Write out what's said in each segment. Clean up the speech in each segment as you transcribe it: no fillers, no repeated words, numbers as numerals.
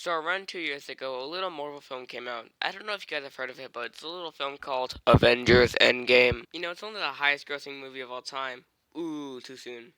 So around 2 years ago, a little Marvel film came out. I don't know if you guys have heard of it, but it's a little film called Avengers Endgame. You know, it's only the highest grossing movie of all time. Ooh, too soon.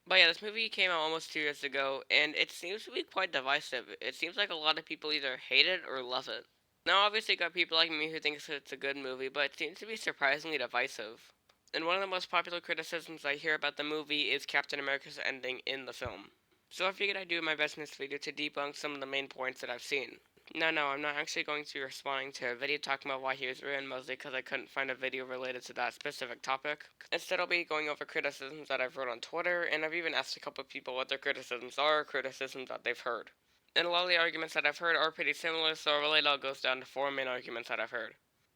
But yeah, this movie came out almost 2 years ago, and it seems to be quite divisive. It seems like a lot of people either hate it or love it. Now, obviously, you got people like me who thinks it's a good movie, but it seems to be surprisingly divisive. And one of the most popular criticisms I hear about the movie is Captain America's ending in the film. So I figured I'd do my best in this video to debunk some of the main points that I've seen. No, I'm not actually going to be responding to a video talking about why he was ruined, mostly because I couldn't find a video related to that specific topic. Instead, I'll be going over criticisms that I've wrote on Twitter, and I've even asked a couple of people what their criticisms are, criticisms that they've heard. And a lot of the arguments that I've heard are pretty similar, so really it all goes down to four main arguments that I've heard.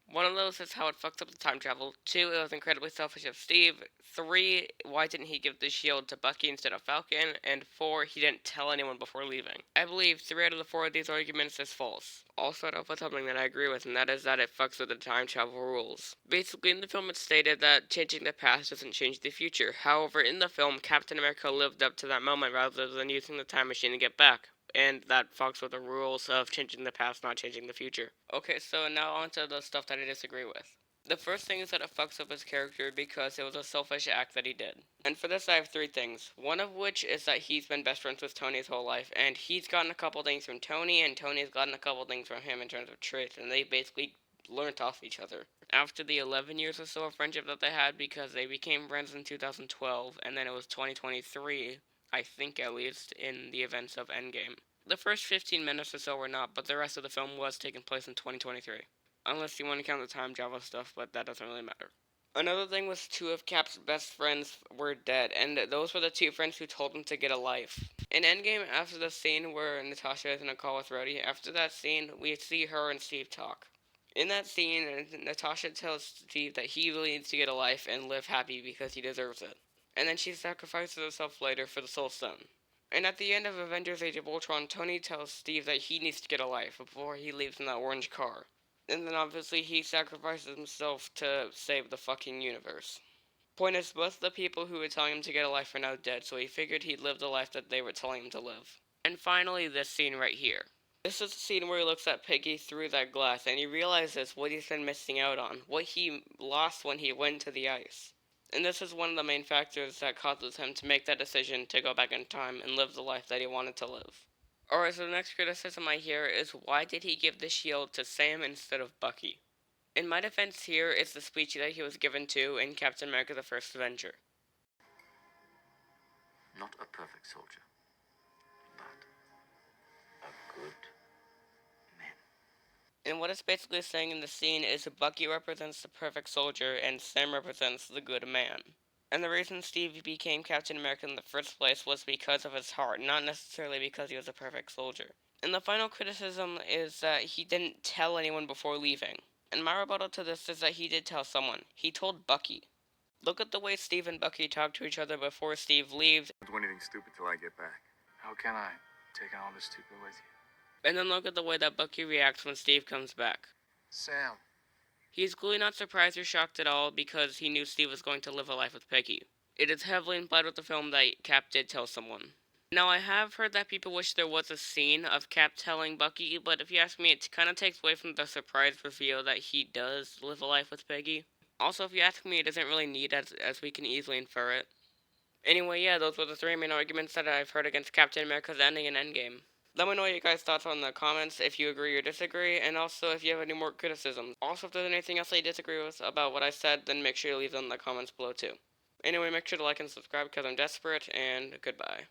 One of those is how it fucks up the time travel. Two, it was incredibly selfish of Steve. Three, why didn't he give the shield to Bucky instead of Falcon? And four, he didn't tell anyone before leaving. I believe three out of the four of these arguments is false. I'll start off with something that I agree with, and that is that it fucks with the time travel rules. Basically, in the film it's stated that changing the past doesn't change the future. However, in the film, Captain America lived up to that moment rather than using the time machine to get back, and that fucks with the rules of changing the past, not changing the future. Okay, so now on to the stuff that I disagree with. The first thing is that it fucks up his character because it was a selfish act that he did. And for this I have three things. One of which is that he's been best friends with Tony his whole life, and he's gotten a couple things from Tony, and Tony's gotten a couple things from him in terms of traits, and they basically learned off each other. After the 11 years or so of friendship that they had, because they became friends in 2012, and then it was 2023, I think at least, in the events of Endgame. The first 15 minutes or so were not, but the rest of the film was taking place in 2023. Unless you want to count the time travel stuff, but that doesn't really matter. Another thing was two of Cap's best friends were dead, and those were the two friends who told him to get a life. In Endgame, after the scene where Natasha is in a call with Rhodey, after that scene, we see her and Steve talk. In that scene, Natasha tells Steve that he really needs to get a life and live happy because he deserves it. And then she sacrifices herself later for the Soul Stone. And at the end of Avengers Age of Ultron, Tony tells Steve that he needs to get a life before he leaves in that orange car. And then obviously he sacrifices himself to save the fucking universe. Point is, both of the people who were telling him to get a life are now dead, so he figured he'd live the life that they were telling him to live. And finally, this scene right here. This is the scene where he looks at Peggy through that glass and he realizes what he's been missing out on, what he lost when he went to the ice. And this is one of the main factors that causes him to make that decision to go back in time and live the life that he wanted to live. Alright, so the next criticism I hear is why did he give the shield to Sam instead of Bucky? In my defense here is the speech that he was given to in Captain America the First Avenger. Not a perfect soldier, but a good man. And what it's basically saying in the scene is Bucky represents the perfect soldier and Sam represents the good man. And the reason Steve became Captain America in the first place was because of his heart, not necessarily because he was a perfect soldier. And the final criticism is that he didn't tell anyone before leaving. And my rebuttal to this is that he did tell someone. He told Bucky. Look at the way Steve and Bucky talk to each other before Steve leaves. Don't do anything stupid till I get back. How can I? Taking all this stupid with you. And then look at the way that Bucky reacts when Steve comes back. Sam. He's clearly not surprised or shocked at all because he knew Steve was going to live a life with Peggy. It is heavily implied with the film that Cap did tell someone. Now, I have heard that people wish there was a scene of Cap telling Bucky, but if you ask me, it kind of takes away from the surprise reveal that he does live a life with Peggy. Also, if you ask me, it doesn't really need as we can easily infer it. Anyway, yeah, those were the three main arguments that I've heard against Captain America's ending in Endgame. Let me know what you guys' thoughts on the comments, if you agree or disagree, and also if you have any more criticisms. Also, if there's anything else that you disagree with about what I said, then make sure you leave them in the comments below too. Anyway, make sure to like and subscribe because I'm desperate, and goodbye.